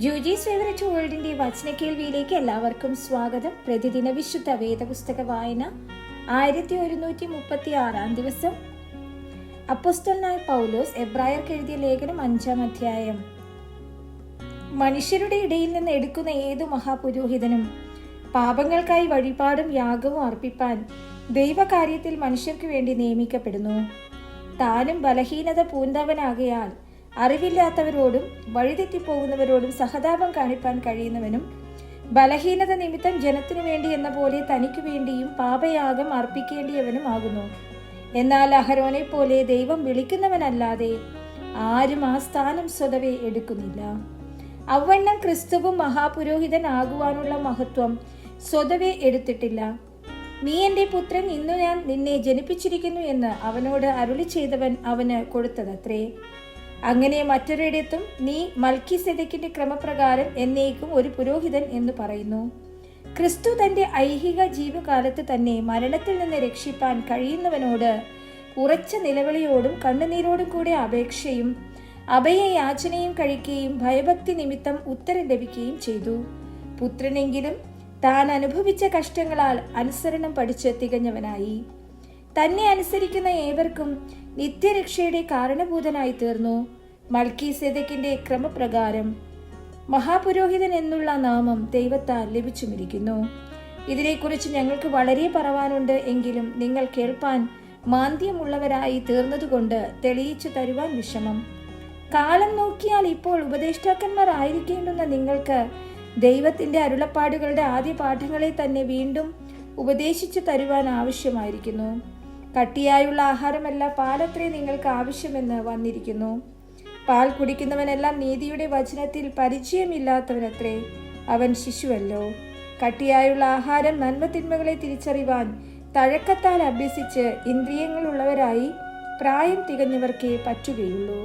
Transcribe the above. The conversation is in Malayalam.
ജൂജീസ് ഫേവറേറ്റ് വേൾഡിന്റെ വചനക്കേൾവിയിലേക്ക് എല്ലാവർക്കും സ്വാഗതം. പ്രതിദിന വിശുദ്ധ വേദപുസ്തക വായന 1136 ദിവസം. അപ്പോസ്തലനായ പൗലോസ് എബ്രായർക്ക് എഴുതിയ ലേഖനം 5-ാം അധ്യായം. മനുഷ്യരുടെ ഇടയിൽ നിന്ന് എടുക്കുന്ന ഏതു മഹാപുരോഹിതനും പാപങ്ങൾക്കായി വഴിപാടും യാഗവും അർപ്പിപ്പാൻ ദൈവകാര്യത്തിൽ മനുഷ്യർക്ക് വേണ്ടി നിയമിക്കപ്പെടുന്നു. താനും ബലഹീനത പൂണ്ടവനാകയാൽ അറിവില്ലാത്തവരോടും വഴിതെറ്റിപ്പോകുന്നവരോടും സഹതാപം കാണിപ്പാൻ കഴിയുന്നവനും ബലഹീനത നിമിത്തം ജനത്തിനു വേണ്ടി എന്ന പോലെ തനിക്കു വേണ്ടിയും പാപയാഗം അർപ്പിക്കേണ്ടിയവനും ആകുന്നു. എന്നാൽ അഹരോനെ പോലെ ദൈവം വിളിക്കുന്നവനല്ലാതെ ആരും ആ സ്ഥാനം സ്വതവേ എടുക്കുന്നില്ല. അവണ്ണം ക്രിസ്തുവും മഹാപുരോഹിതൻ ആകുവാനുള്ള മഹത്വം സ്വതവേ എടുത്തിട്ടില്ല. നീ എൻ്റെ പുത്രൻ, ഇന്നു ഞാൻ നിന്നെ ജനിപ്പിച്ചിരിക്കുന്നു എന്ന് അവനോട് അരുളി ചെയ്തവൻ അവന് കൊടുത്തതത്രേ. അങ്ങനെ മറ്റൊരിടത്തും നീ മൽക്കീസേദെക്കിന്റെ ക്രമപ്രകാരം എന്നേക്കും ഒരു പുരോഹിതൻ എന്ന് പറയുന്നു. ക്രിസ്തു തന്റെ ഐഹിക ജീവകാലത്ത് തന്നെ മരണത്തിൽ നിന്ന് രക്ഷിപ്പാൻ കഴിയുന്നവനോട് ഉറച്ച നിലവിളിയോടും കണ്ണുനീരോടും കൂടെ അപേക്ഷയും അഭയയാചനയും കഴിക്കുകയും ഭയഭക്തി നിമിത്തം ഉത്തരം ലഭിക്കുകയും ചെയ്തു. പുത്രനെങ്കിലും താൻ അനുഭവിച്ച കഷ്ടങ്ങളാൽ അനുസരണം പഠിച്ച് തികഞ്ഞവനായി തന്നെ അനുസരിക്കുന്ന ഏവർക്കും നിത്യരക്ഷയുടെ കാരണഭൂതനായി തീർന്നു. മൽക്കീസേദെക്കിന്റെ ക്രമപ്രകാരം മഹാപുരോഹിതൻ എന്നുള്ള നാമം ദൈവത്താൽ ലഭിച്ചുമിരിക്കുന്നു. ഇതിനെക്കുറിച്ച് ഞങ്ങൾക്ക് വളരെ പറവാനുണ്ട്, എങ്കിലും നിങ്ങൾ കേൾപ്പാൻ മാന്ദ്യമുള്ളവരായി തീർന്നതുകൊണ്ട് തെളിയിച്ചു തരുവാൻ വിഷമം. കാലം നോക്കിയാൽ ഇപ്പോൾ ഉപദേഷ്ടാക്കന്മാർ ആയിരിക്കേണ്ടുന്ന നിങ്ങൾക്ക് ദൈവത്തിന്റെ അരുളപ്പാടുകളുടെ ആദ്യ പാഠങ്ങളെ തന്നെ വീണ്ടും ഉപദേശിച്ചു തരുവാൻ ആവശ്യമായിരിക്കുന്നു. കട്ടിയായുള്ള ആഹാരമല്ല, പാലത്രേ നിങ്ങൾക്ക് ആവശ്യമെന്ന് വന്നിരിക്കുന്നു. പാൽ കുടിക്കുന്നവനെല്ലാം നീതിയുടെ വചനത്തിൽ പരിചയമില്ലാത്തവനത്രേ, അവൻ ശിശുവല്ലോ. കട്ടിയായുള്ള ആഹാരം നന്മ തിന്മകളെ തിരിച്ചറിവാൻ തഴക്കത്താൽ അഭ്യസിച്ച് ഇന്ദ്രിയങ്ങളുള്ളവരായി പ്രായം തികഞ്ഞവർക്കേ പറ്റുകയുള്ളൂ.